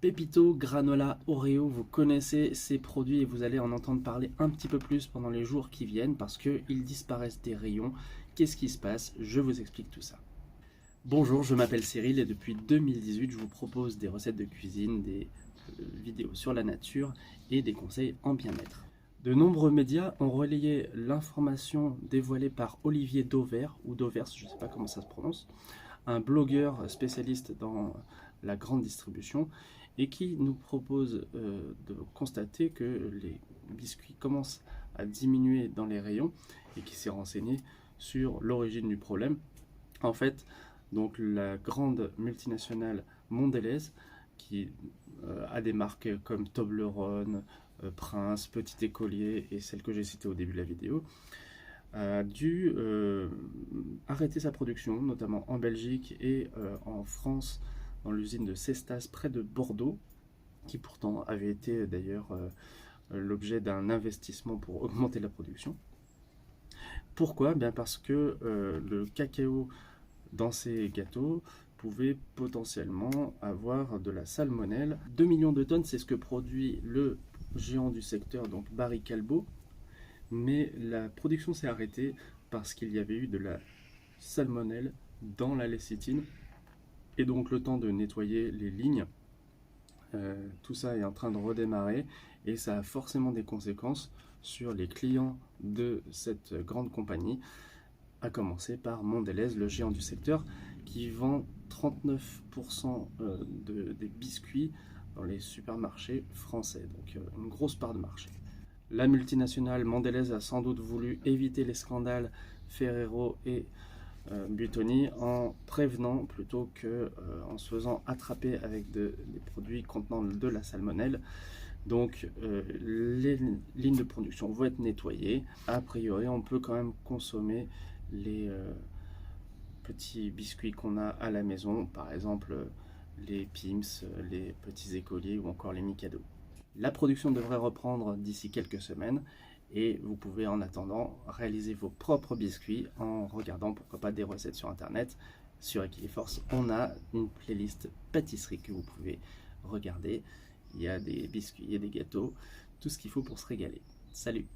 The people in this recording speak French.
Pépito, granola, Oreo, vous connaissez ces produits et vous allez en entendre parler un petit peu plus pendant les jours qui viennent parce qu'ils disparaissent des rayons. Qu'est-ce qui se passe? Je vous explique tout ça. Bonjour, je m'appelle Cyril et depuis 2018, je vous propose des recettes de cuisine, des vidéos sur la nature et des conseils en bien-être. De nombreux médias ont relayé l'information dévoilée par Olivier Dauvert, ou Dauvers, je ne sais pas comment ça se prononce, un blogueur spécialiste dans la grande distribution et qui nous propose de constater que les biscuits commencent à diminuer dans les rayons et qui s'est renseigné sur l'origine du problème. En fait, donc la grande multinationale Mondelez qui a des marques comme Toblerone, Prince, Petit Écolier et celle que j'ai citée au début de la vidéo, a dû arrêter sa production, notamment en Belgique et en France, dans l'usine de Cestas près de Bordeaux, qui pourtant avait été d'ailleurs l'objet d'un investissement pour augmenter la production. Pourquoi? Bien parce que le cacao dans ces gâteaux pouvait potentiellement avoir de la salmonelle. 2 millions de tonnes, c'est ce que produit le géant du secteur, donc Barry Callebaut. Mais la production s'est arrêtée parce qu'il y avait eu de la salmonelle dans la lécithine. Et donc le temps de nettoyer les lignes, tout ça est en train de redémarrer et ça a forcément des conséquences sur les clients de cette grande compagnie, à commencer par Mondelez, le géant du secteur, qui vend 39% des biscuits dans les supermarchés français, donc une grosse part de marché. La multinationale Mondelez a sans doute voulu éviter les scandales Ferrero et Buitoni en prévenant plutôt que en se faisant attraper avec des produits contenant de la salmonelle. Donc les lignes de production vont être nettoyées. A priori, on peut quand même consommer les petits biscuits qu'on a à la maison, par exemple les Pim's, les petits écoliers ou encore les Mikado. La production devrait reprendre d'ici quelques semaines et vous pouvez en attendant réaliser vos propres biscuits en regardant pourquoi pas des recettes sur internet. Sur Equiliforce, on a une playlist pâtisserie que vous pouvez regarder. Il y a des biscuits et des gâteaux, tout ce qu'il faut pour se régaler. Salut!